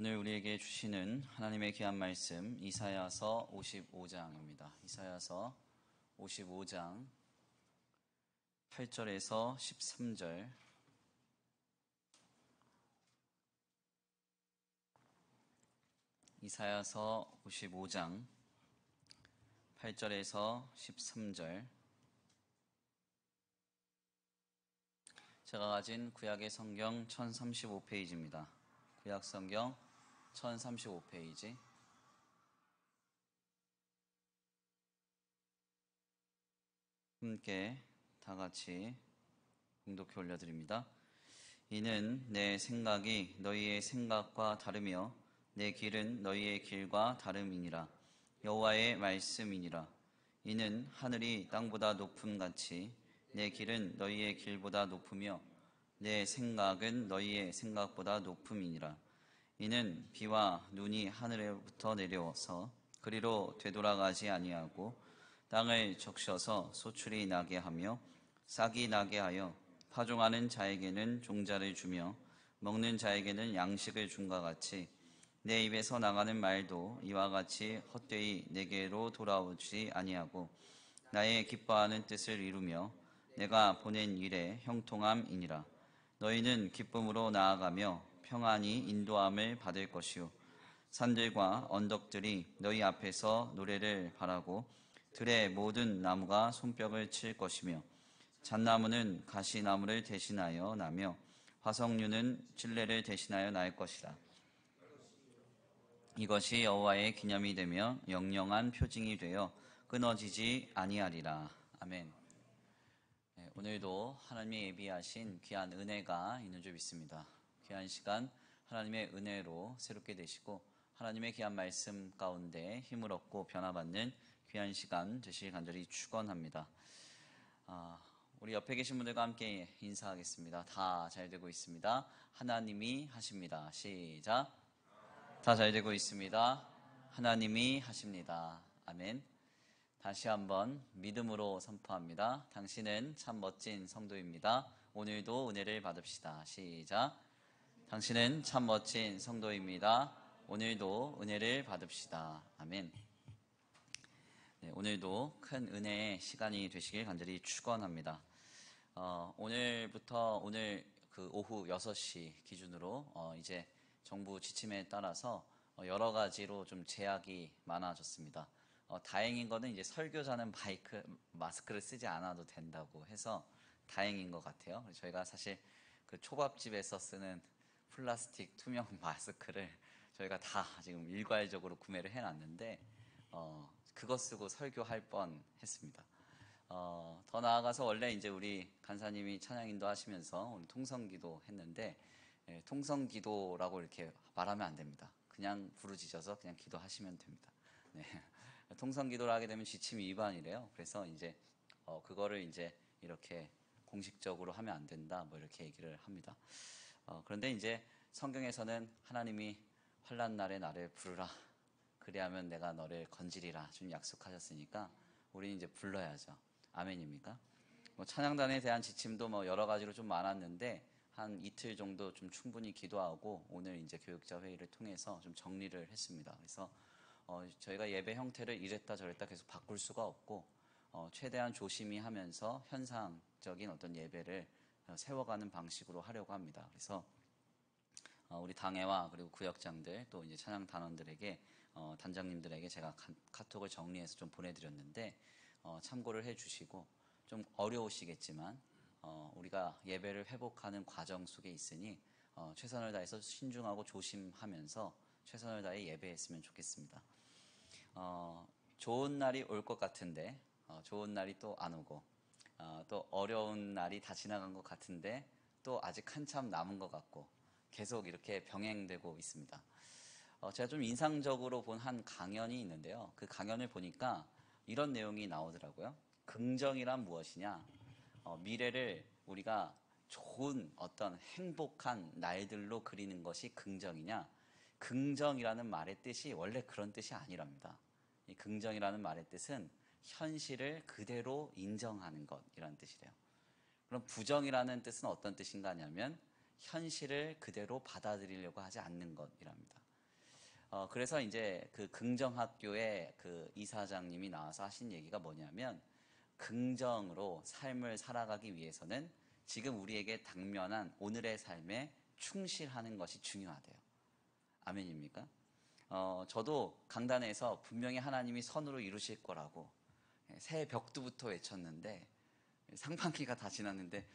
오늘 우리에게 주시는 하나님의 귀한 말씀 이사야서 55장입니다. 이사야서 55장 8절에서 13절. 이사야서 55장 8절에서 13절. 제가 가진 구약의 성경 1035페이지입니다. 구약 성경 1035페이지. 함께 다 같이 봉독해 올려드립니다. 이는 내 생각이 너희의 생각과 다르며 내 길은 너희의 길과 다름이니라. 여호와의 말씀이니라. 이는 하늘이 땅보다 높음 같이 내 길은 너희의 길보다 높으며 내 생각은 너희의 생각보다 높음이니라. 이는 비와 눈이 하늘에부터 내려와서 그리로 되돌아가지 아니하고 땅을 적셔서 소출이 나게 하며 싹이 나게 하여 파종하는 자에게는 종자를 주며 먹는 자에게는 양식을 줌과 같이 내 입에서 나가는 말도 이와 같이 헛되이 내게로 돌아오지 아니하고 나의 기뻐하는 뜻을 이루며 내가 보낸 일의 형통함이니라. 너희는 기쁨으로 나아가며 평안히 인도함을 받을 것이요 산들과 언덕들이 너희 앞에서 노래를 바라고 들의 모든 나무가 손뼉을 칠 것이며 잣나무는 가시나무를 대신하여 나며 화석류는 찔레를 대신하여 날 것이라. 이것이 여호와의 기념이 되며 영영한 표징이 되어 끊어지지 아니하리라. 아멘. 오늘도 하나님의 예비하신 귀한 은혜가 있는 줄 믿습니다. 귀한 시간 하나님의 은혜로 새롭게 되시고 하나님의 귀한 말씀 가운데 힘을 얻고 변화받는 귀한 시간 되시길 간절히 축원합니다. 우리 옆에 계신 분들과 함께 인사하겠습니다. 다 잘 되고 있습니다. 하나님이 하십니다. 시작. 다 잘 되고 있습니다. 하나님이 하십니다. 아멘. 다시 한번 믿음으로 선포합니다. 당신은 참 멋진 성도입니다. 오늘도 은혜를 받읍시다. 시작. 당신은 참 멋진 성도입니다. 오늘도 은혜를 받읍시다. 아멘. 네, 오늘도 큰 은혜의 시간이 되시길 간절히 축원합니다. 오늘부터 오늘 오후 6시 기준으로 이제 정부 지침에 따라서 여러 가지로 좀 제약이 많아졌습니다. 다행인 거는 이제 설교자는 마스크를 쓰지 않아도 된다고 해서 다행인 것 같아요. 저희가 사실 그 초밥집에서 쓰는 플라스틱 투명 마스크를 저희가 다 지금 일괄적으로 구매를 해놨는데 그거 쓰고 설교할 뻔 했습니다. 더 나아가서 원래 이제 우리 간사님이 찬양인도 하시면서 오늘 통성기도 했는데 통성기도라고 이렇게 말하면 안 됩니다. 그냥 부르짖어서 그냥 기도하시면 됩니다. 네. 통성기도를 하게 되면 지침 위반이래요. 그래서 이제 그거를 이제 이렇게 공식적으로 하면 안 된다, 뭐 이렇게 얘기를 합니다. 그런데 이제 성경에서는 하나님이 환난 날에 나를 부르라, 그리하면 내가 너를 건지리라 좀 약속하셨으니까 우리는 이제 불러야죠. 아멘입니까? 찬양단에 대한 지침도 뭐 여러 가지로 좀 많았는데 한 이틀 정도 좀 충분히 기도하고 오늘 이제 교육자 회의를 통해서 좀 정리를 했습니다. 그래서 저희가 예배 형태를 이랬다 저랬다 계속 바꿀 수가 없고 최대한 조심히 하면서 현상적인 어떤 예배를 세워가는 방식으로 하려고 합니다. 그래서 우리 당회와 그리고 구역장들 또 이제 찬양 단원들에게 단장님들에게 제가 카톡을 정리해서 좀 보내드렸는데 참고를 해주시고 좀 어려우시겠지만 우리가 예배를 회복하는 과정 속에 있으니 최선을 다해서 신중하고 조심하면서 최선을 다해 예배했으면 좋겠습니다. 좋은 날이 올 것 같은데 좋은 날이 또 안 오고 또 어려운 날이 다 지나간 것 같은데 또 아직 한참 남은 것 같고 계속 이렇게 병행되고 있습니다. 제가 좀 인상적으로 본 한 강연이 있는데요. 그 강연을 보니까 이런 내용이 나오더라고요. 긍정이란 무엇이냐? 미래를 우리가 좋은 어떤 행복한 날들로 그리는 것이 긍정이냐? 긍정이라는 말의 뜻이 원래 그런 뜻이 아니랍니다. 이 긍정이라는 말의 뜻은 현실을 그대로 인정하는 것이라는 뜻이래요. 그럼 부정이라는 뜻은 어떤 뜻인가 하냐면 현실을 그대로 받아들이려고 하지 않는 것이랍니다. 그래서 이제 그 긍정학교의 그 이사장님이 나와서 하신 얘기가 뭐냐면, 긍정으로 삶을 살아가기 위해서는 지금 우리에게 당면한 오늘의 삶에 충실하는 것이 중요하대요. 아멘입니까? 저도 강단에서 분명히 하나님이 선으로 이루실 거라고 새해 벽두부터 외쳤는데, 상반기가 다 지났는데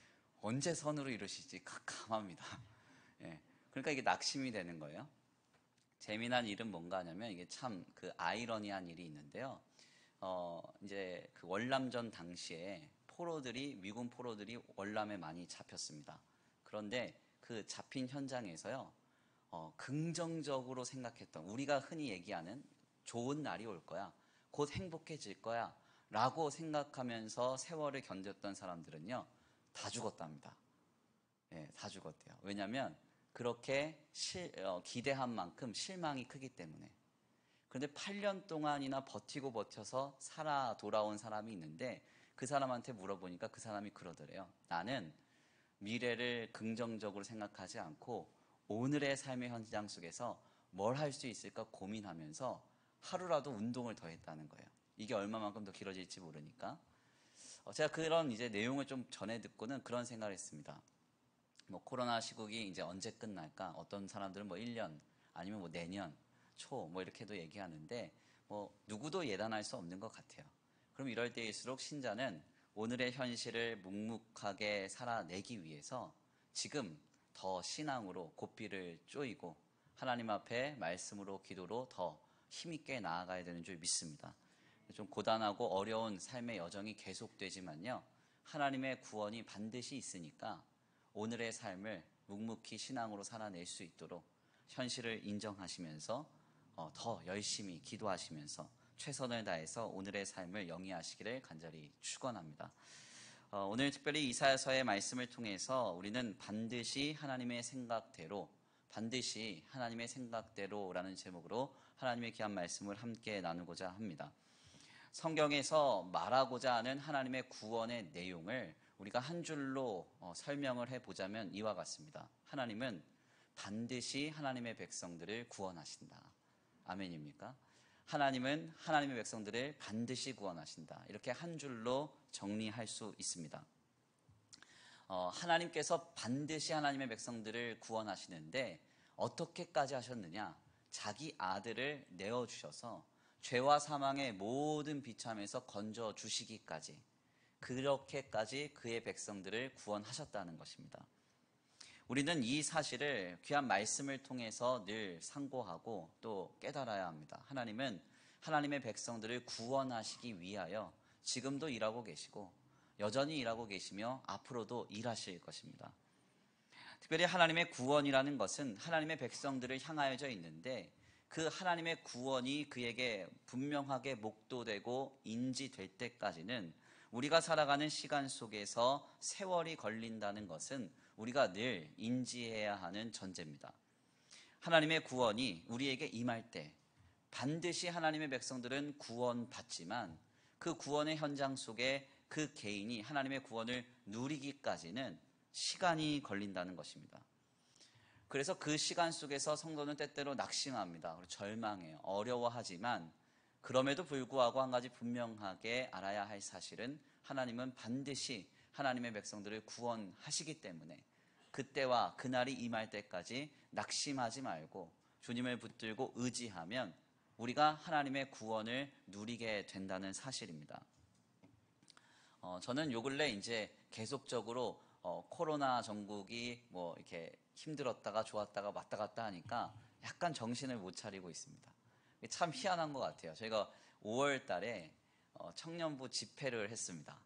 언제 선으로 이루실지 깜깜합니다. 예, 그러니까 이게 낙심이 되는 거예요. 재미난 일은 뭔가 하냐면, 이게 참 그 아이러니한 일이 있는데요. 이제 그 월남전 당시에 미군 포로들이 월남에 많이 잡혔습니다. 그런데 그 잡힌 현장에서요, 긍정적으로 생각했던, 우리가 흔히 얘기하는 좋은 날이 올 거야, 곧 행복해질 거야 라고 생각하면서 세월을 견뎠던 사람들은요, 다 죽었답니다. 예, 다 죽었대요. 왜냐하면 그렇게 기대한 만큼 실망이 크기 때문에. 그런데 8년 동안이나 버텨서 살아 돌아온 사람이 있는데, 그 사람한테 물어보니까 그 사람이 그러더래요. 나는 미래를 긍정적으로 생각하지 않고 오늘의 삶의 현장 속에서 뭘 할 수 있을까 고민하면서 하루라도 운동을 더 했다는 거예요. 이게 얼마만큼 더 길어질지 모르니까. 제가 그런 이제 내용을 좀 전해 듣고는 그런 생각을 했습니다. 뭐 코로나 시국이 이제 언제 끝날까? 어떤 사람들은 뭐 1년 아니면 뭐 내년 초 뭐 이렇게도 얘기하는데, 뭐 누구도 예단할 수 없는 것 같아요. 그럼 이럴 때일수록 신자는 오늘의 현실을 묵묵하게 살아내기 위해서 지금 더 신앙으로 고삐를 쪼이고 하나님 앞에 말씀으로 기도로 더 힘있게 나아가야 되는 줄 믿습니다. 좀 고단하고 어려운 삶의 여정이 계속되지만요, 하나님의 구원이 반드시 있으니까 오늘의 삶을 묵묵히 신앙으로 살아낼 수 있도록 현실을 인정하시면서 더 열심히 기도하시면서 최선을 다해서 오늘의 삶을 영위하시기를 간절히 축원합니다. 오늘 특별히 이사야서의 말씀을 통해서 우리는 반드시 하나님의 생각대로라는 제목으로 하나님의 귀한 말씀을 함께 나누고자 합니다. 성경에서 말하고자 하는 하나님의 구원의 내용을 우리가 한 줄로 설명을 해보자면 이와 같습니다. 하나님은 반드시 하나님의 백성들을 구원하신다. 아멘입니까? 하나님은 하나님의 백성들을 반드시 구원하신다. 이렇게 한 줄로 정리할 수 있습니다. 하나님께서 반드시 하나님의 백성들을 구원하시는데 어떻게까지 하셨느냐? 자기 아들을 내어주셔서 죄와 사망의 모든 비참에서 건져주시기까지, 그렇게까지 그의 백성들을 구원하셨다는 것입니다. 우리는 이 사실을 귀한 말씀을 통해서 늘 상고하고 또 깨달아야 합니다. 하나님은 하나님의 백성들을 구원하시기 위하여 지금도 일하고 계시고 여전히 일하고 계시며 앞으로도 일하실 것입니다. 특별히 하나님의 구원이라는 것은 하나님의 백성들을 향하여져 있는데, 그 하나님의 구원이 그에게 분명하게 목도되고 인지될 때까지는 우리가 살아가는 시간 속에서 세월이 걸린다는 것은 우리가 늘 인지해야 하는 전제입니다. 하나님의 구원이 우리에게 임할 때 반드시 하나님의 백성들은 구원받지만, 그 구원의 현장 속에 그 개인이 하나님의 구원을 누리기까지는 시간이 걸린다는 것입니다. 그래서 그 시간 속에서 성도는 때때로 낙심합니다. 절망해요. 어려워하지만 그럼에도 불구하고 한 가지 분명하게 알아야 할 사실은, 하나님은 반드시 하나님의 백성들을 구원하시기 때문에 그때와 그날이 임할 때까지 낙심하지 말고 주님을 붙들고 의지하면 우리가 하나님의 구원을 누리게 된다는 사실입니다. 저는 요 근래 이제 계속적으로 코로나 전국이 뭐 이렇게 힘들었다가 좋았다가 왔다 갔다 하니까 약간 정신을 못 차리고 있습니다. 참 희한한 것 같아요. 저희가 5월 달에 청년부 집회를 했습니다.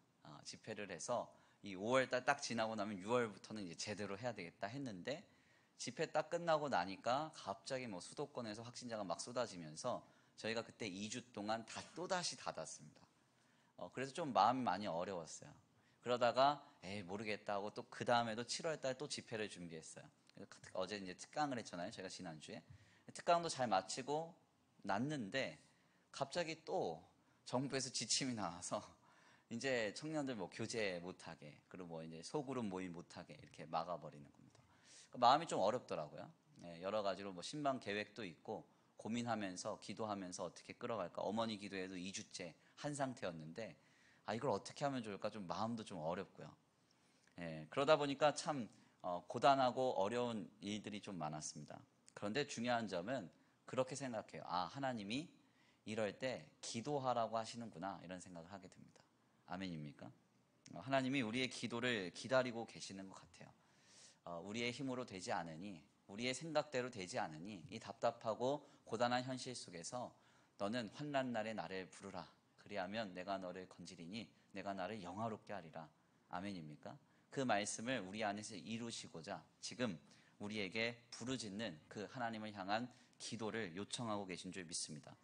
집회를 해서 이 5월 달 딱 지나고 나면 6월부터는 이제 제대로 해야 되겠다 했는데, 집회 딱 끝나고 나니까 갑자기 뭐 수도권에서 확진자가 막 쏟아지면서 저희가 그때 2주 동안 또다시 닫았습니다. 그래서 좀 마음이 많이 어려웠어요. 그러다가 모르겠다 하고 또 그 다음에도 7월 달 또 집회를 준비했어요. 어제 이제 특강을 했잖아요. 제가 지난주에. 특강도 잘 마치고 났는데 갑자기 또 정부에서 지침이 나와서 이제 청년들 뭐 교제 못하게, 그리고 뭐 이제 소그룹 모임 못하게 이렇게 막아버리는 겁니다. 마음이 좀 어렵더라고요. 여러 가지로 뭐 신방 계획도 있고 고민하면서 기도하면서 어떻게 끌어갈까. 어머니 기도에도 2주째 한 상태였는데 이걸 어떻게 하면 좋을까 좀 마음도 좀 어렵고요. 그러다 보니까 참 고단하고 어려운 일들이 좀 많았습니다. 그런데 중요한 점은 그렇게 생각해요. 하나님이 이럴 때 기도하라고 하시는구나 이런 생각을 하게 됩니다. 아멘입니까? 하나님이 우리의 기도를 기다리고 계시는 것 같아요. 우리의 힘으로 되지 않으니 우리의 생각대로 되지 않으니 이 답답하고 고단한 현실 속에서 너는 환난 날에 나를 부르라. 그리하면 내가 너를 건지리니 내가 나를 영화롭게 하리라. 아멘입니까? 그 말씀을 우리 안에서 이루시고자 지금 우리에게 부르짖는 그 하나님을 향한 기도를 요청하고 계신 줄 믿습니다.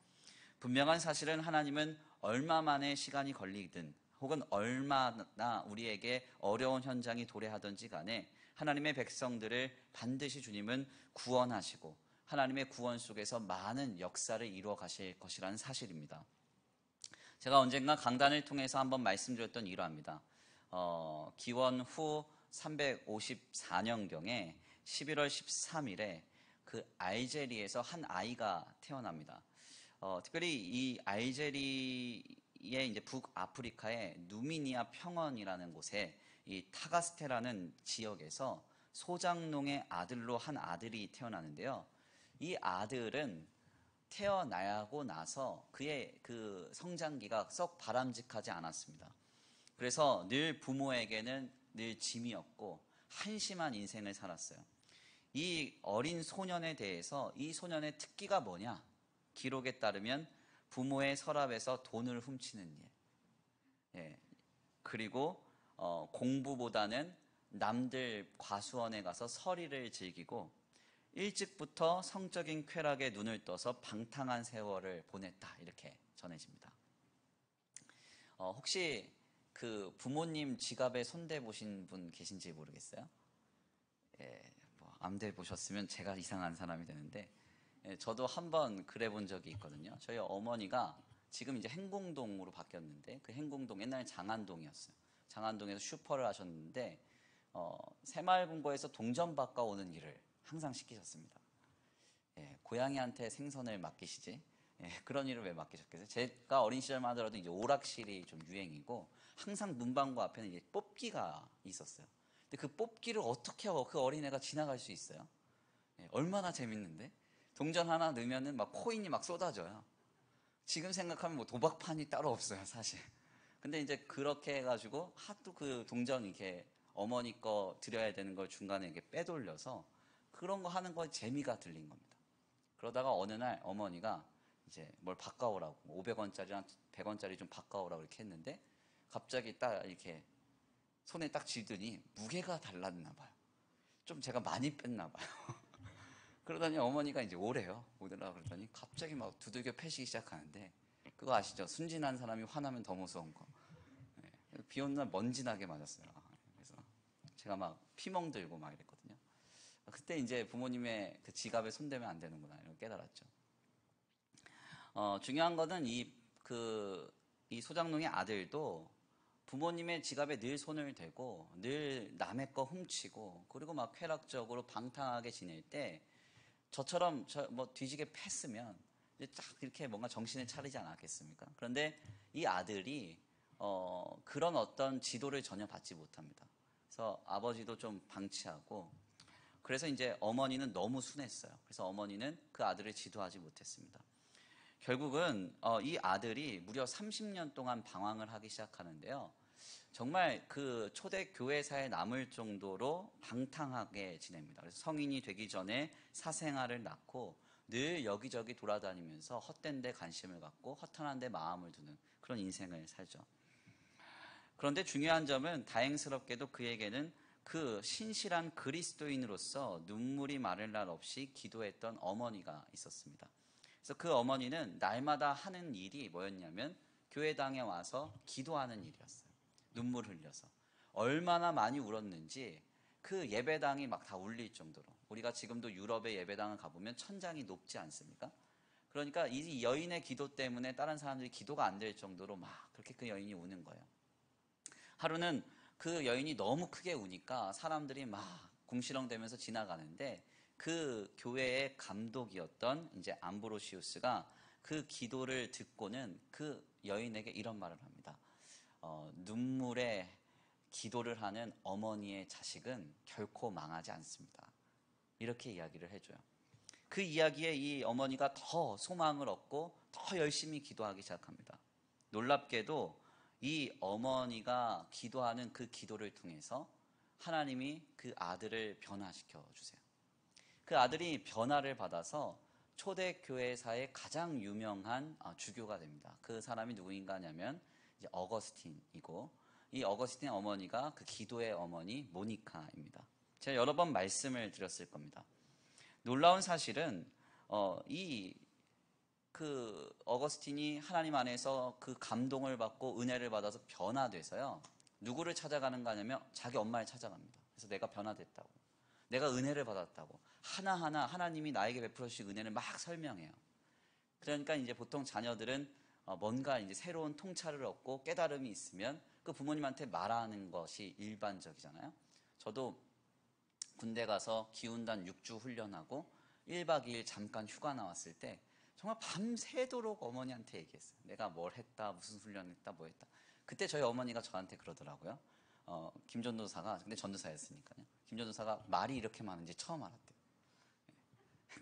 분명한 사실은 하나님은 얼마만의 시간이 걸리든 혹은 얼마나 우리에게 어려운 현장이 도래하든지 간에 하나님의 백성들을 반드시 주님은 구원하시고 하나님의 구원 속에서 많은 역사를 이루어 가실 것이라는 사실입니다. 제가 언젠가 강단을 통해서 한번 말씀드렸던 일화입니다. 기원 후 354년경에 11월 13일에 그 알제리에서 한 아이가 태어납니다. 특별히 이 알제리의 이제 북아프리카의 누미니아 평원이라는 곳에 이 타가스테라는 지역에서 소장농의 아들로 한 아들이 태어나는데요. 이 아들은 태어나고 나서 그의 그 성장기가 썩 바람직하지 않았습니다. 그래서 늘 부모에게는 늘 짐이었고 한심한 인생을 살았어요. 이 어린 소년에 대해서 이 소년의 특기가 뭐냐? 기록에 따르면 부모의 서랍에서 돈을 훔치는 일. 그리고 공부보다는 남들 과수원에 가서 서리를 즐기고 일찍부터 성적인 쾌락에 눈을 떠서 방탕한 세월을 보냈다. 이렇게 전해집니다. 혹시 그 부모님 지갑에 손대 보신 분 계신지 모르겠어요? 암대 보셨으면 제가 이상한 사람이 되는데 저도 한번 그래 본 적이 있거든요. 저희 어머니가 지금 이제 행궁동으로 바뀌었는데 그 행궁동 옛날에 장안동이었어요. 장안동에서 슈퍼를 하셨는데 새마을금고에서 동전 바꿔오는 일을 항상 시키셨습니다. 고양이한테 생선을 맡기시지 그런 일을 왜 맡기셨겠어요? 제가 어린 시절만 하더라도 이제 오락실이 좀 유행이고 항상 문방구 앞에는 이제 뽑기가 있었어요. 근데 그 뽑기를 어떻게 하고 그 어린애가 지나갈 수 있어요? 얼마나 재밌는데? 동전 하나 넣으면은 막 코인이 막 쏟아져요. 지금 생각하면 뭐 도박판이 따로 없어요, 사실. 근데 이제 그렇게 해가지고 하도 그 동전 이렇게 어머니 거 드려야 되는 걸 중간에 이렇게 빼돌려서 그런 거 하는 거에 재미가 들린 겁니다. 그러다가 어느 날 어머니가 이제 뭘 바꿔오라고 500원짜리랑 100원짜리 좀 바꿔오라고 이렇게 했는데 갑자기 딱 이렇게 손에 딱 쥐더니 무게가 달랐나 봐요. 좀 제가 많이 뺐나 봐요. 그러더니 어머니가 이제 오래요. 오더라 그러더니 갑자기 막 두들겨 패시기 시작하는데 그거 아시죠? 순진한 사람이 화나면 더 무서운 거. 비 오는 날 먼지 나게 맞았어요. 그래서 제가 막 피멍 들고 막 이랬거든요. 그때 이제 부모님의 그 지갑에 손대면 안 되는구나 이런 깨달았죠. 중요한 거는 이 소장농의 아들도 부모님의 지갑에 늘 손을 대고 늘 남의 거 훔치고 그리고 막 쾌락적으로 방탕하게 지낼 때 저처럼 뭐 뒤지게 팼으면 이제 딱 이렇게 뭔가 정신을 차리지 않았겠습니까? 그런데 이 아들이 그런 어떤 지도를 전혀 받지 못합니다. 그래서 아버지도 좀 방치하고 그래서 이제 어머니는 너무 순했어요. 그래서 어머니는 그 아들을 지도하지 못했습니다. 결국은 이 아들이 무려 30년 동안 방황을 하기 시작하는데요. 정말 그 초대 교회사에 남을 정도로 방탕하게 지냅니다. 그래서 성인이 되기 전에 사생아를 낳고 늘 여기저기 돌아다니면서 헛된 데 관심을 갖고 허탄한 데 마음을 두는 그런 인생을 살죠. 그런데 중요한 점은 다행스럽게도 그에게는 그 신실한 그리스도인으로서 눈물이 마를 날 없이 기도했던 어머니가 있었습니다. 그래서 그 어머니는 날마다 하는 일이 뭐였냐면 교회당에 와서 기도하는 일이었어요. 눈물 흘려서. 얼마나 많이 울었는지 그 예배당이 막 다 울릴 정도로. 우리가 지금도 유럽의 예배당을 가보면 천장이 높지 않습니까? 그러니까 이 여인의 기도 때문에 다른 사람들이 기도가 안 될 정도로 막 그렇게 그 여인이 우는 거예요. 하루는 그 여인이 너무 크게 우니까 사람들이 막 궁시렁대면서 지나가는데 그 교회의 감독이었던 이제 암브로시우스가 그 기도를 듣고는 그 여인에게 이런 말을 합니다. 눈물에 기도를 하는 어머니의 자식은 결코 망하지 않습니다. 이렇게 이야기를 해줘요. 그 이야기에 이 어머니가 더 소망을 얻고 더 열심히 기도하기 시작합니다. 놀랍게도 이 어머니가 기도하는 그 기도를 통해서 하나님이 그 아들을 변화시켜 주세요. 그 아들이 변화를 받아서 초대교회사의 가장 유명한 주교가 됩니다. 그 사람이 누구인가 하냐면 이제 어거스틴이고, 이 어거스틴 어머니가 그 기도의 어머니 모니카입니다. 제가 여러 번 말씀을 드렸을 겁니다. 놀라운 사실은 그 어거스틴이 하나님 안에서 그 감동을 받고 은혜를 받아서 변화돼서요, 누구를 찾아가는가 하냐면 자기 엄마를 찾아갑니다. 그래서 내가 변화됐다고, 내가 은혜를 받았다고 하나하나 하나님이 나에게 베풀어 주신 은혜를 막 설명해요. 그러니까 이제 보통 자녀들은 뭔가 이제 새로운 통찰을 얻고 깨달음이 있으면 그 부모님한테 말하는 것이 일반적이잖아요. 저도 군대 가서 기훈단 6주 훈련하고 1박 2일 잠깐 휴가 나왔을 때 정말 밤새도록 어머니한테 얘기했어요. 내가 뭘 했다, 무슨 훈련했다, 뭐 했다. 그때 저희 어머니가 저한테 그러더라고요. 김 전도사가, 근데 전도사였으니까요. 김 전도사가 말이 이렇게 많은지 처음 알았대요.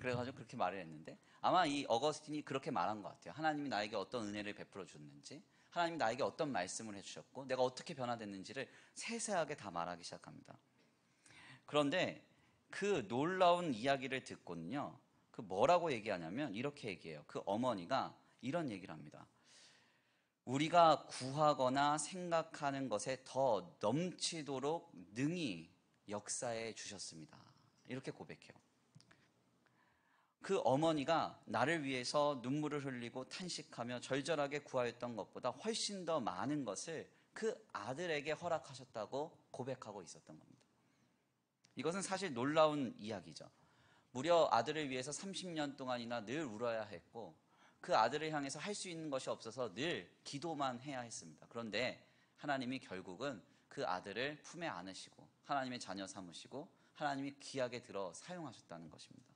그래가지고 그렇게 말을 했는데, 아마 이 어거스틴이 그렇게 말한 것 같아요. 하나님이 나에게 어떤 은혜를 베풀어 줬는지, 하나님이 나에게 어떤 말씀을 해주셨고, 내가 어떻게 변화됐는지를 세세하게 다 말하기 시작합니다. 그런데 그 놀라운 이야기를 듣고는요, 그 뭐라고 얘기하냐면 이렇게 얘기해요. 그 어머니가 이런 얘기를 합니다. 우리가 구하거나 생각하는 것에 더 넘치도록 능히 역사해 주셨습니다. 이렇게 고백해요. 그 어머니가 나를 위해서 눈물을 흘리고 탄식하며 절절하게 구하였던 것보다 훨씬 더 많은 것을 그 아들에게 허락하셨다고 고백하고 있었던 겁니다. 이것은 사실 놀라운 이야기죠. 무려 아들을 위해서 30년 동안이나 늘 울어야 했고, 그 아들을 향해서 할 수 있는 것이 없어서 늘 기도만 해야 했습니다. 그런데 하나님이 결국은 그 아들을 품에 안으시고 하나님의 자녀 삼으시고 하나님이 귀하게 들어 사용하셨다는 것입니다.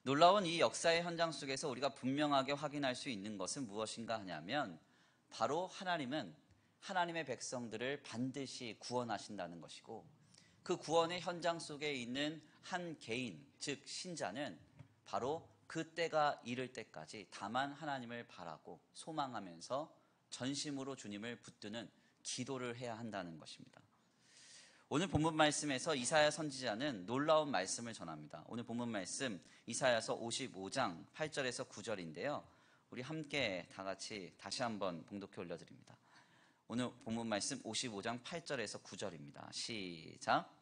놀라운 이 역사의 현장 속에서 우리가 분명하게 확인할 수 있는 것은 무엇인가 하냐면, 바로 하나님은 하나님의 백성들을 반드시 구원하신다는 것이고, 그 구원의 현장 속에 있는 한 개인, 즉 신자는 바로 그 때가 이를 때까지 다만 하나님을 바라고 소망하면서 전심으로 주님을 붙드는 기도를 해야 한다는 것입니다. 오늘 본문 말씀에서 이사야 선지자는 놀라운 말씀을 전합니다. 오늘 본문 말씀 이사야서 55장 8절에서 9절인데요. 우리 함께 다 같이 다시 한번 봉독해 올려드립니다. 오늘 본문 말씀 55장 8절에서 9절입니다. 시작.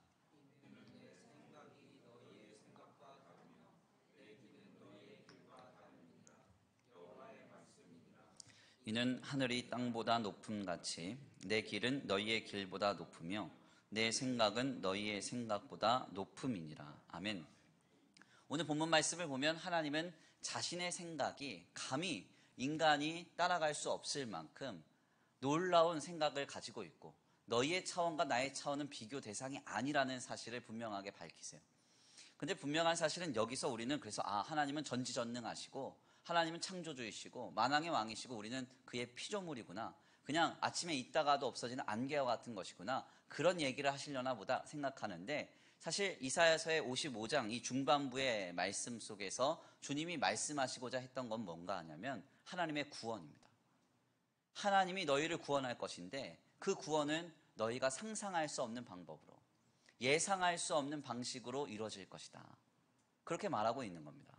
이는 하늘이 땅보다 높음같이 내 길은 너희의 길보다 높으며 내 생각은 너희의 생각보다 높음이니라. 아멘. 오늘 본문 말씀을 보면 하나님은 자신의 생각이 감히 인간이 따라갈 수 없을 만큼 놀라운 생각을 가지고 있고, 너희의 차원과 나의 차원은 비교 대상이 아니라는 사실을 분명하게 밝히세요. 근데 분명한 사실은 여기서 우리는 그래서 하나님은 전지전능하시고 하나님은 창조주이시고 만왕의 왕이시고 우리는 그의 피조물이구나, 그냥 아침에 있다가도 없어지는 안개와 같은 것이구나, 그런 얘기를 하시려나 보다 생각하는데, 사실 이사야서의 55장 이 중반부의 말씀 속에서 주님이 말씀하시고자 했던 건 뭔가 하냐면 하나님의 구원입니다. 하나님이 너희를 구원할 것인데 그 구원은 너희가 상상할 수 없는 방법으로, 예상할 수 없는 방식으로 이루어질 것이다, 그렇게 말하고 있는 겁니다.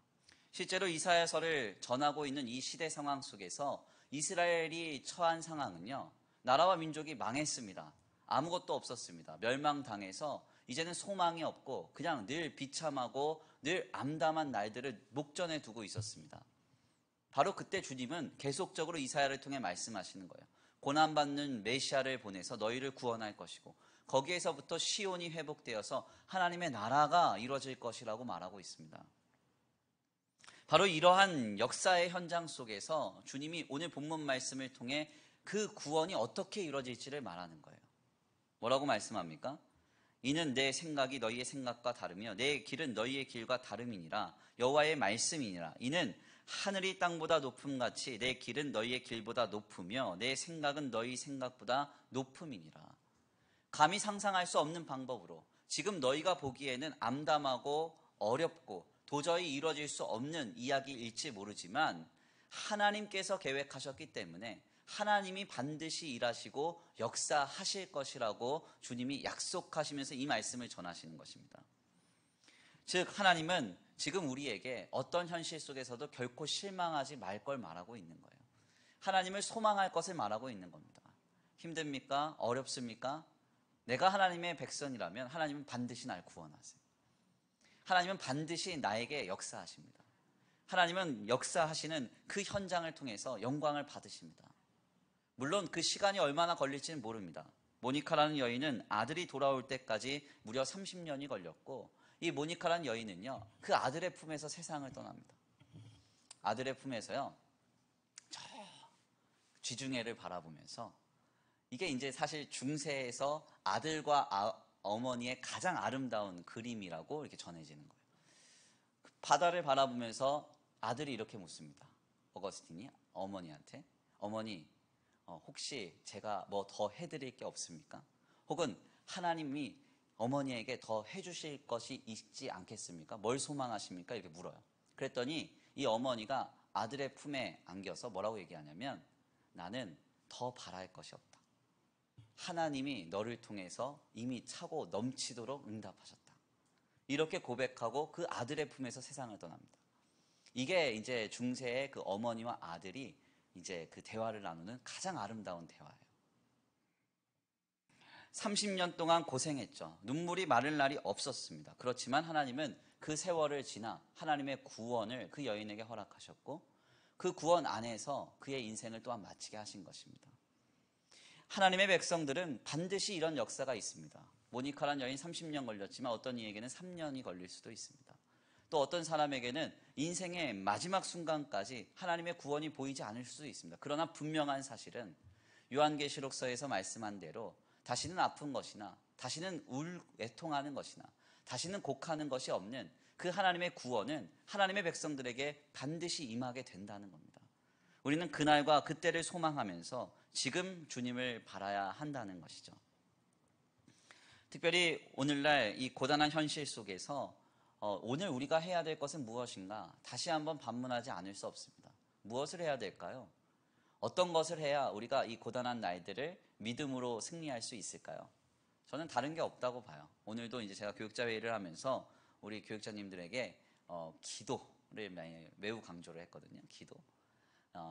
실제로 이사야서를 전하고 있는 이 시대 상황 속에서 이스라엘이 처한 상황은요, 나라와 민족이 망했습니다. 아무것도 없었습니다. 멸망당해서 이제는 소망이 없고 그냥 늘 비참하고 늘 암담한 날들을 목전에 두고 있었습니다. 바로 그때 주님은 계속적으로 이사야를 통해 말씀하시는 거예요. 고난받는 메시아를 보내서 너희를 구원할 것이고 거기에서부터 시온이 회복되어서 하나님의 나라가 이루어질 것이라고 말하고 있습니다. 바로 이러한 역사의 현장 속에서 주님이 오늘 본문 말씀을 통해 그 구원이 어떻게 이루어질지를 말하는 거예요. 뭐라고 말씀합니까? 이는 내 생각이 너희의 생각과 다르며 내 길은 너희의 길과 다름이니라. 여호와의 말씀이니라. 이는 하늘이 땅보다 높음같이 내 길은 너희의 길보다 높으며 내 생각은 너희 생각보다 높음이니라. 감히 상상할 수 없는 방법으로 지금 너희가 보기에는 암담하고 어렵고 도저히 이루어질 수 없는 이야기일지 모르지만 하나님께서 계획하셨기 때문에 하나님이 반드시 일하시고 역사하실 것이라고 주님이 약속하시면서 이 말씀을 전하시는 것입니다. 즉 하나님은 지금 우리에게 어떤 현실 속에서도 결코 실망하지 말 걸 말하고 있는 거예요. 하나님을 소망할 것을 말하고 있는 겁니다. 힘듭니까? 어렵습니까? 내가 하나님의 백성이라면 하나님은 반드시 날 구원하세요. 하나님은 반드시 나에게 역사하십니다. 하나님은 역사하시는 그 현장을 통해서 영광을 받으십니다. 물론 그 시간이 얼마나 걸릴지는 모릅니다. 모니카라는 여인은 아들이 돌아올 때까지 무려 30년이 걸렸고 이 모니카라는 여인은요 그 아들의 품에서 세상을 떠납니다. 아들의 품에서요 저 쥐중해를 바라보면서 이게 이제 사실 중세에서 아들과 어머니의 가장 아름다운 그림이라고 이렇게 전해지는 거예요. 바다를 바라보면서 아들이 이렇게 묻습니다. 어거스틴이 어머니한테 어머니 혹시 제가 뭐 더 해드릴 게 없습니까? 혹은 하나님이 어머니에게 더 해주실 것이 있지 않겠습니까? 뭘 소망하십니까? 이렇게 물어요. 그랬더니 이 어머니가 아들의 품에 안겨서 뭐라고 얘기하냐면 나는 더 바랄 것이 없다. 하나님이 너를 통해서 이미 차고 넘치도록 응답하셨다. 이렇게 고백하고 그 아들의 품에서 세상을 떠납니다. 이게 이제 중세의 그 어머니와 아들이 이제 그 대화를 나누는 가장 아름다운 대화예요. 30년 동안 고생했죠. 눈물이 마를 날이 없었습니다. 그렇지만 하나님은 그 세월을 지나 하나님의 구원을 그 여인에게 허락하셨고 그 구원 안에서 그의 인생을 또한 마치게 하신 것입니다. 하나님의 백성들은 반드시 이런 역사가 있습니다. 모니카란 여인 30년 걸렸지만 어떤 이에게는 3년이 걸릴 수도 있습니다. 또 어떤 사람에게는 인생의 마지막 순간까지 하나님의 구원이 보이지 않을 수도 있습니다. 그러나 분명한 사실은 요한계시록서에서 말씀한 대로 다시는 아픈 것이나 다시는 애통하는 것이나 다시는 곡하는 것이 없는 그 하나님의 구원은 하나님의 백성들에게 반드시 임하게 된다는 겁니다. 우리는 그날과 그때를 소망하면서 지금 주님을 바라야 한다는 것이죠. 특별히 오늘날 이 고단한 현실 속에서 오늘 우리가 해야 될 것은 무엇인가 다시 한번 반문하지 않을 수 없습니다. 무엇을 해야 될까요? 어떤 것을 해야 우리가 이 고단한 날들을 믿음으로 승리할 수 있을까요? 저는 다른 게 없다고 봐요. 오늘도 이제 제가 교육자 회의를 하면서 우리 교육자님들에게 기도를 매우 강조를 했거든요.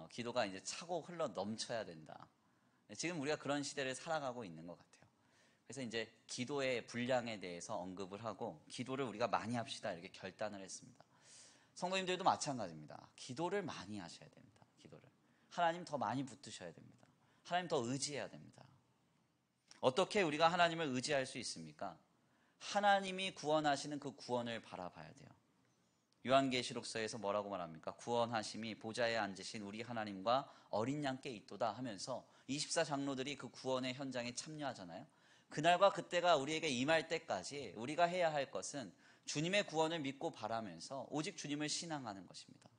기도가 이제 차고 흘러 넘쳐야 된다. 지금 우리가 그런 시대를 살아가고 있는 것 같아요. 그래서 이제 기도의 분량에 대해서 언급을 하고 기도를 우리가 많이 합시다 이렇게 결단을 했습니다. 성도님들도 마찬가지입니다. 기도를 많이 하셔야 됩니다. 기도를. 하나님 더 많이 붙드셔야 됩니다. 하나님 더 의지해야 됩니다. 어떻게 우리가 하나님을 의지할 수 있습니까? 하나님이 구원하시는 그 구원을 바라봐야 돼요. 요한계시록서에서 뭐라고 말합니까? 구원하심이 보좌에 앉으신 우리 하나님과 어린 양께 있도다 하면서 24장로들이 그 구원의 현장에 참여하잖아요. 그날과 그때가 우리에게 임할 때까지 우리가 해야 할 것은 주님의 구원을 믿고 바라면서 오직 주님을 신앙하는 것입니다.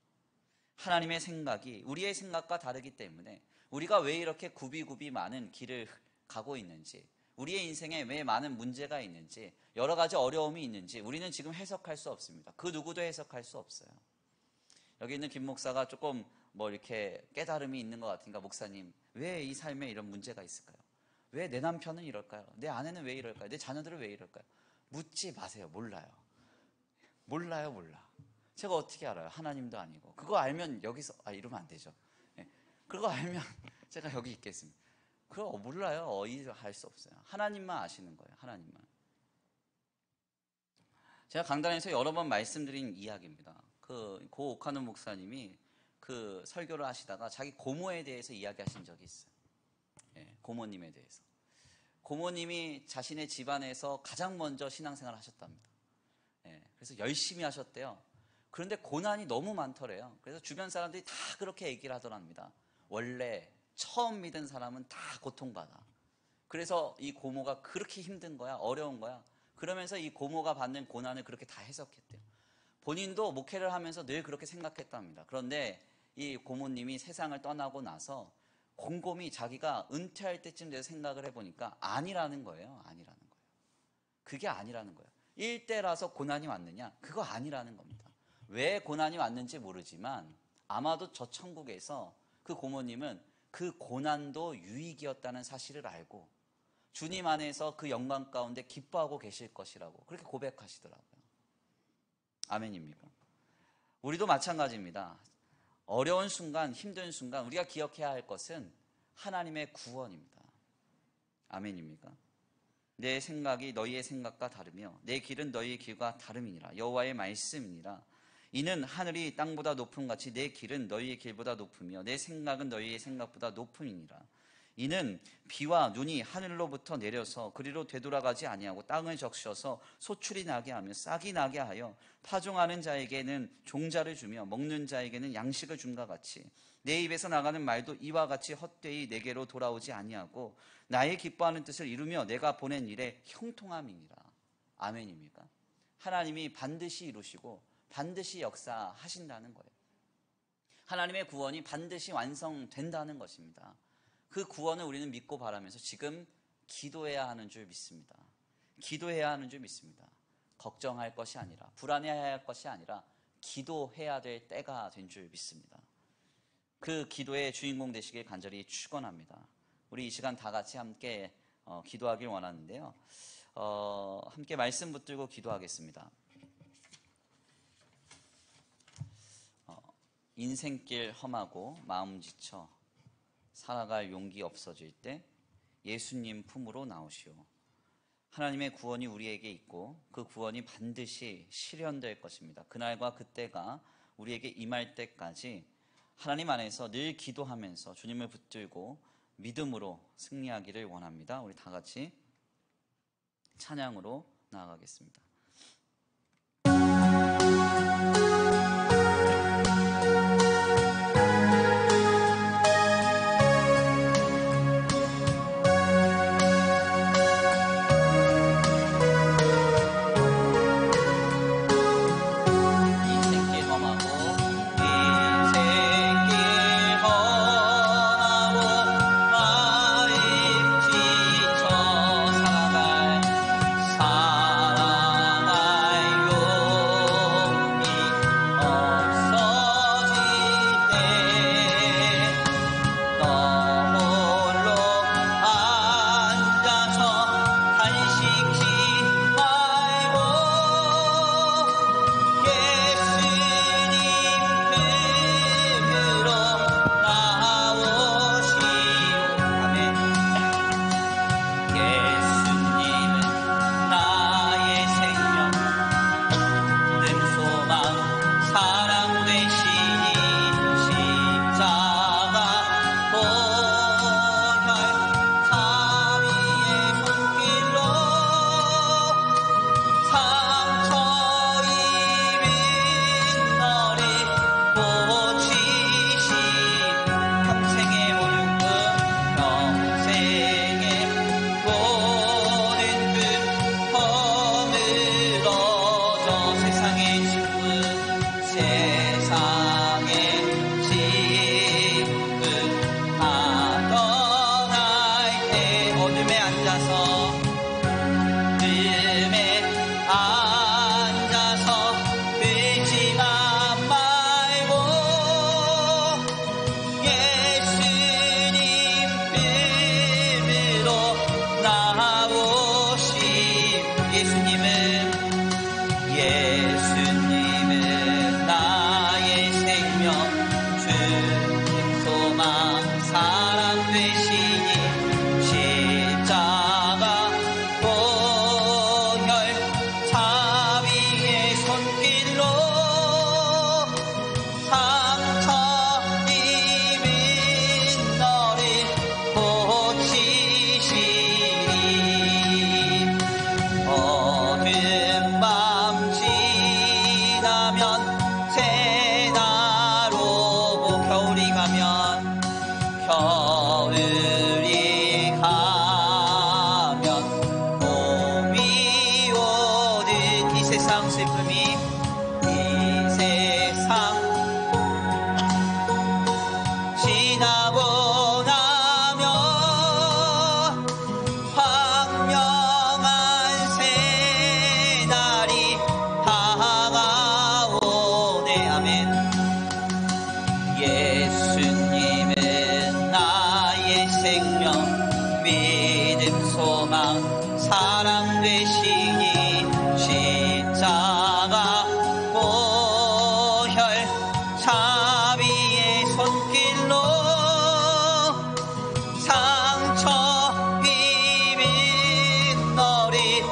하나님의 생각이 우리의 생각과 다르기 때문에 우리가 왜 이렇게 굽이굽이 많은 길을 가고 있는지, 우리의 인생에 왜 많은 문제가 있는지, 여러 가지 어려움이 있는지 우리는 지금 해석할 수 없습니다. 그 누구도 해석할 수 없어요. 여기 있는 김 목사가 조금 이렇게 깨달음이 있는 것 같으니까 목사님, 왜 이 삶에 이런 문제가 있을까요? 왜 내 남편은 이럴까요? 내 아내는 왜 이럴까요? 내 자녀들은 왜 이럴까요? 묻지 마세요. 몰라요. 몰라. 제가 어떻게 알아요? 하나님도 아니고. 그거 알면 여기서 이러면 안 되죠. 네. 그거 알면 제가 여기 있겠습니다. 그거 몰라요. 할 수 없어요. 하나님만 아시는 거예요. 하나님만. 제가 강단에서 여러 번 말씀드린 이야기입니다. 고 오카노 목사님이 그 설교를 하시다가 자기 고모에 대해서 이야기하신 적이 있어요. 예, 고모님에 대해서. 고모님이 자신의 집안에서 가장 먼저 신앙생활을 하셨답니다. 예, 그래서 열심히 하셨대요. 그런데 고난이 너무 많더래요. 그래서 주변 사람들이 다 그렇게 얘기를 하더랍니다. 원래 처음 믿은 사람은 다 고통받아. 그래서 이 고모가 그렇게 힘든 거야, 어려운 거야. 그러면서 이 고모가 받는 고난을 그렇게 다 해석했대요. 본인도 목회를 하면서 늘 그렇게 생각했답니다. 그런데 이 고모님이 세상을 떠나고 나서 곰곰이 자기가 은퇴할 때쯤 돼서 생각을 해보니까 아니라는 거예요. 아니라는 거예요. 그게 아니라는 거예요. 일대라서 고난이 왔느냐? 그거 아니라는 겁니다. 왜 고난이 왔는지 모르지만 아마도 저 천국에서 그 고모님은 그 고난도 유익이었다는 사실을 알고 주님 안에서 그 영광 가운데 기뻐하고 계실 것이라고 그렇게 고백하시더라고요. 아멘입니까? 우리도 마찬가지입니다. 어려운 순간, 힘든 순간 우리가 기억해야 할 것은 하나님의 구원입니다. 아멘입니까? 내 생각이 너희의 생각과 다르며 내 길은 너희의 길과 다름이니라. 여호와의 말씀이니라. 이는 하늘이 땅보다 높음 같이 내 길은 너희의 길보다 높으며 내 생각은 너희의 생각보다 높음이니라. 이는 비와 눈이 하늘로부터 내려서 그리로 되돌아가지 아니하고 땅을 적셔서 소출이 나게 하며 싹이 나게 하여 파종하는 자에게는 종자를 주며 먹는 자에게는 양식을 줌과 같이 내 입에서 나가는 말도 이와 같이 헛되이 내게로 돌아오지 아니하고 나의 기뻐하는 뜻을 이루며 내가 보낸 일에 형통함이니라. 아멘입니까? 하나님이 반드시 이루시고 반드시 역사하신다는 거예요. 하나님의 구원이 반드시 완성된다는 것입니다. 그 구원을 우리는 믿고 바라면서 지금 기도해야 하는 줄 믿습니다. 기도해야 하는 줄 믿습니다. 걱정할 것이 아니라 불안해해야 할 것이 아니라 기도해야 될 때가 된 줄 믿습니다. 그 기도의 주인공 되시길 간절히 축원합니다. 우리 이 시간 다 같이 함께 기도하길 원하는데요. 함께 말씀 붙들고 기도하겠습니다. 인생길 험하고 마음 지쳐 살아갈 용기 없어질 때 예수님 품으로 나오시오. 하나님의 구원이 우리에게 있고 그 구원이 반드시 실현될 것입니다. 그날과 그때가 우리에게 임할 때까지 하나님 안에서 늘 기도하면서 주님을 붙들고 믿음으로 승리하기를 원합니다. 우리 다 같이 찬양으로 나아가겠습니다. 아멘. 예수님은 나의 생명, 믿음, 소망, 사랑 되시니 십자가 보혈 자비의 손길로 상처 비빈 너리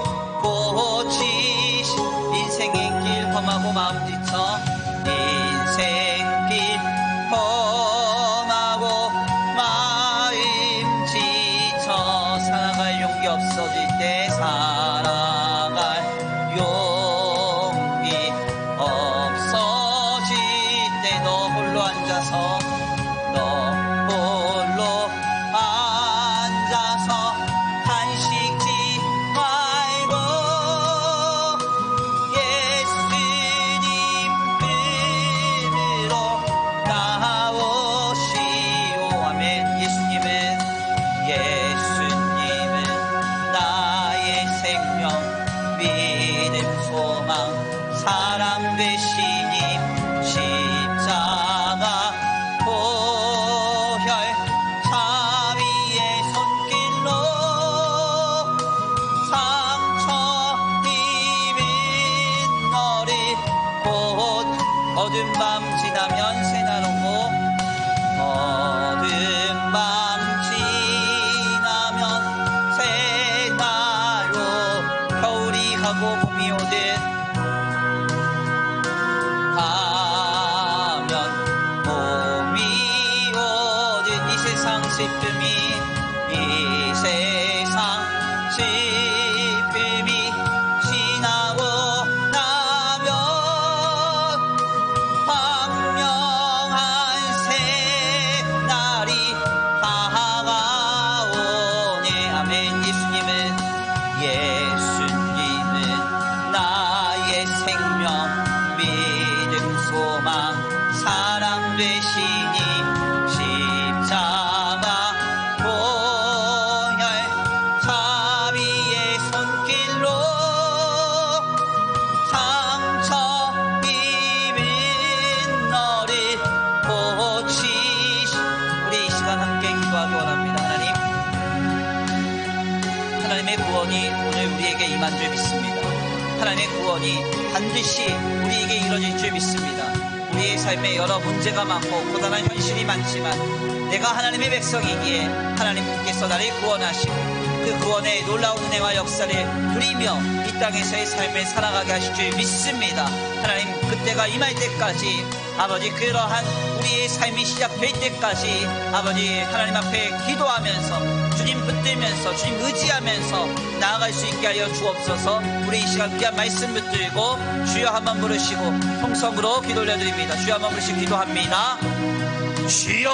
고치시. 인생의 길 험하고 마음 지쳐, 인생길 험하고 마음 지쳐 살아갈 용기 없어질 때, 살아갈 용기 없어질 때 너 홀로 앉아서, 너 홀로 앉아서 간식지 말고 예수님 품으로 나오시오. 아멘. 예수님은 나의 생명, 믿음, 소망, 사랑 되시니 십자가 보혈 자비의 손길로 상처 입은 너를 곧 어두운 밤 지나면 새날 오고, 어두운 밤 지나면 새날로 겨울이 가고 봄이 오듯 가면 봄이 오듯 이 세상 슬픔이, 이 세상 슬픔이 지나고 나면 황명한 새날이 다가오네. 아멘. 예수님은 나의 생명, 믿음, 소망, 사랑 되시니 십자가 보혈 자비의 손길로 상처 입은 너를 고치시. 우리 이 시간 함께 기도하기 원합니다. 하나님의 구원이 오늘 우리에게 임한 줄 믿습니다. 하나님의 구원이 반드시 우리에게 이루어질 줄 믿습니다. 우리의 삶에 여러 문제가 많고 고단한 현실이 많지만 내가 하나님의 백성이기에 하나님께서 나를 구원하시고 그 구원의 놀라운 은혜와 역사를 누리며 이 땅에서의 삶을 살아가게 하실 줄 믿습니다. 하나님, 그때가 임할 때까지 아버지, 그러한 우리의 삶이 시작될 때까지 아버지 하나님 앞에 기도하면서 주님 붙들면서 주님 의지하면서 나아갈 수 있게 하여 주옵소서. 우리 이 시간 귀한 말씀 붙들고 주여 한번 부르시고 통성으로 기도 올려드립니다. 주여 한번 부르시고 기도합니다. 주여!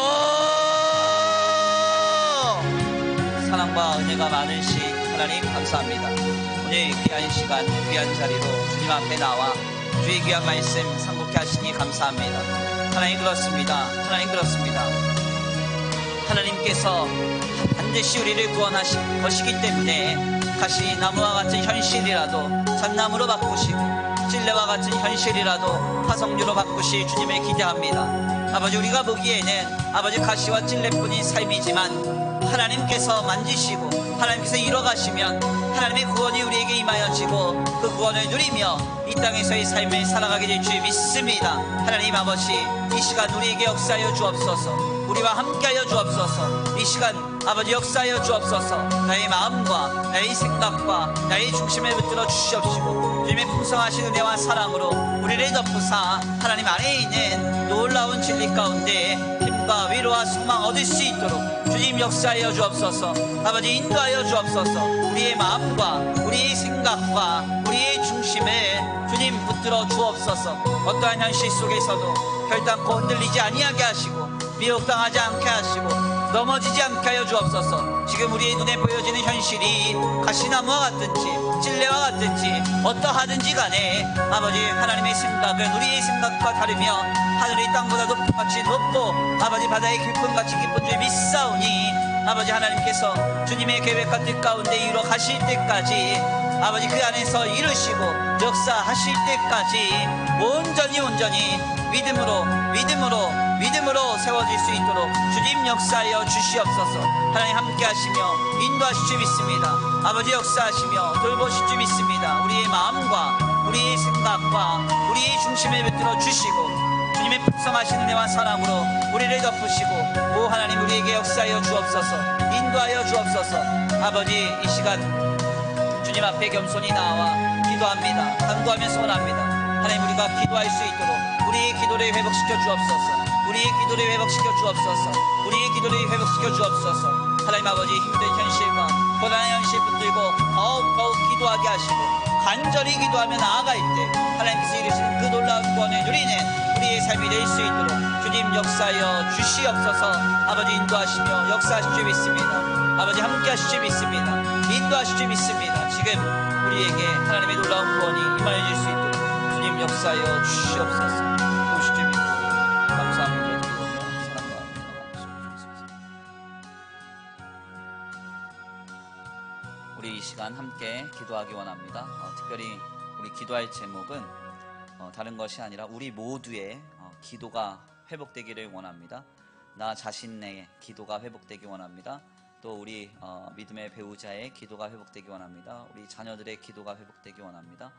사랑과 은혜가 많으신 하나님 감사합니다. 오늘 귀한 시간 귀한 자리로 주님 앞에 나와 주의 귀한 말씀 상고케 하시니 감사합니다. 하나님 그렇습니다. 하나님께서 반드시 우리를 구원하실 것이기 때문에 가시나무와 같은 현실이라도 잣나무로 바꾸시고 찔레와 같은 현실이라도 화석류로 바꾸실 주님을 기대합니다. 아버지, 우리가 보기에는 아버지 가시와 찔레뿐인 삶이지만 하나님께서 만지시고 하나님께서 이뤄가시면 하나님의 구원이 우리에게 임하여지고 그 구원을 누리며 이 땅에서의 삶을 살아가게 될 줄 믿습니다. 하나님 아버지, 이 시간 우리에게 역사하여 주옵소서. 우리와 함께하여 주옵소서. 이 시간 아버지 역사하여 주옵소서. 나의 마음과 나의 생각과 나의 중심을 붙들어 주시옵시고 주님의 풍성하신 은혜와 사랑으로 우리를 덮으사 하나님 안에 있는 놀라운 진리 가운데 힘과 위로와 소망 얻을 수 있도록 주님 역사하여 주옵소서. 아버지 인도하여 주옵소서. 우리의 마음과 우리의 생각과 우리의 중심을 주님 붙들어 주옵소서. 어떠한 현실 속에서도 결단코 흔들리지 아니하게 하시고 미혹당하지 않게 하시고 넘어지지 않게 하여 주옵소서. 지금 우리의 눈에 보여지는 현실이 가시나무와 같든지 찔레와 같든지 어떠하든지 간에 아버지 하나님의 생각을 우리의 생각과 다르며 하늘이 땅보다 높음같이 높고 아버지 바다의 깊음같이 깊은 줄 믿사오니 아버지 하나님께서 주님의 계획과 뜻 가운데 이루어 가실 때까지 아버지 그 안에서 이루시고 역사하실 때까지 온전히 믿음으로 세워질 수 있도록 주님 역사하여 주시옵소서. 하나님 함께 하시며 인도하실 줄 믿습니다. 아버지 역사하시며 돌보실 줄 믿습니다. 우리의 마음과 우리의 생각과 우리의 중심을 붙들어 주시고 주님의 풍성하신 은혜와 사랑으로 우리를 덮으시고 오 하나님 우리에게 역사하여 주옵소서. 인도하여 주옵소서. 아버지 이 시간 주님 앞에 겸손히 나와 기도합니다. 간구하며 소원합니다. 하나님 우리가 기도할 수 있도록 우리의 기도를 회복시켜 주옵소서. 우리의 기도를 회복시켜 주옵소서. 우리의 기도를 회복시켜 주옵소서. 하나님 아버지 힘든 현실과 고난의 현실 붙들고 더욱 기도하게 하시고 간절히 기도하며 나아갈 때 하나님께서 이루시는 그 놀라운 구원을 누리는 우리의 삶이 될 수 있도록 주님 역사하여 주시옵소서. 아버지 인도하시며 역사하실 줄 믿습니다. 아버지 함께 하실 줄 믿습니다. 인도하실 줄 믿습니다. 지금 우리에게 하나님의 놀라운 구원이 임하여질 수 있도록 주님 역사하여 주시옵소서. 도우실 줄 믿고 감사합니다. 사랑과 은혜가 우리 이 시간 함께 기도하기 원합니다. 특별히 우리 기도할 제목은 다른 것이 아니라 우리 모두의 기도가 회복되기를 원합니다. 나 자신의 기도가 회복되기 원합니다. 또 우리 믿음의 배우자의 기도가 회복되기 원합니다. 우리 자녀들의 기도가 회복되기 원합니다.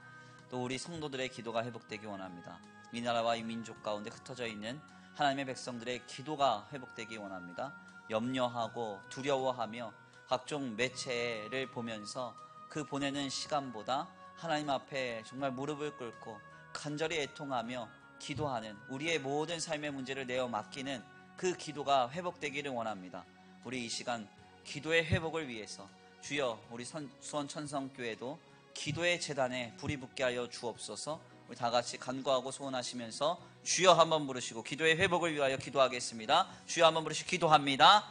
또 우리 성도들의 기도가 회복되기 원합니다. 이 나라와 이 민족 가운데 흩어져 있는 하나님의 백성들의 기도가 회복되기 원합니다. 염려하고 두려워하며 각종 매체를 보면서 그 보내는 시간보다 하나님 앞에 정말 무릎을 꿇고 간절히 애통하며 기도하는 우리의 모든 삶의 문제를 내어 맡기는 그 기도가 회복되기를 원합니다. 우리 이 시간 기도의 회복을 위해서 주여 우리 수원 천성교회도 기도의 제단에 불이 붙게 하여 주옵소서. 우리 다 같이 간구하고 소원하시면서 주여 한번 부르시고 기도의 회복을 위하여 기도하겠습니다. 주여 한번 부르시고 기도합니다.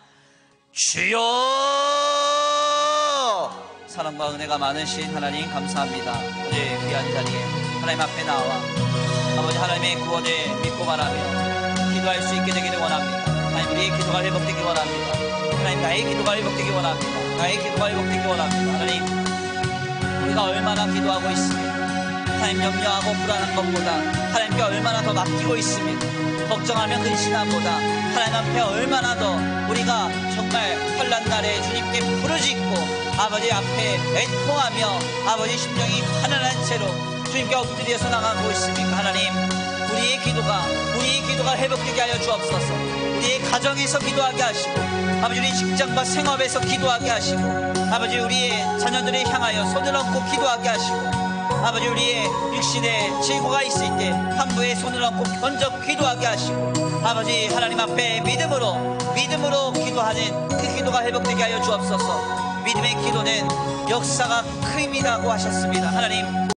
주여! 사랑과 은혜가 많으신 하나님 감사합니다. 오늘 귀한 자리에 하나님 앞에 나와 아버지 하나님의 구원을 믿고 말하며 기도할 수 있게 되기를 원합니다. 하나님 우리의 기도가 회복되기 원합니다. 하나님 나의 기도가 회복되기 원합니다. 나의 기도가 회복되기 원합니다. 하나님 우리가 얼마나 기도하고 있습니까? 하나님 염려하고 불안한 것보다 하나님께 얼마나 더 맡기고 있습니까? 걱정하며 근심함보다 하나님 앞에 얼마나 더 우리가 정말 환난 날에 주님께 부르짖고 아버지 앞에 애통하며 아버지 심정이 가난한 채로 주님께 엎드려서 나가고 있습니까? 하나님 우리의 기도가 회복되게 하여 주옵소서. 우리의 가정에서 기도하게 하시고 아버지 우리 직장과 생업에서 기도하게 하시고 아버지 우리의 자녀들을 향하여 손을 얹고 기도하게 하시고 아버지 우리의 육신에 질고가 있을 때 환부에 손을 얹고 먼저 기도하게 하시고 아버지 하나님 앞에 믿음으로 기도하는 그 기도가 회복되게 하여 주옵소서. 믿음의 기도는 역사가 크임이라고 하셨습니다. 하나님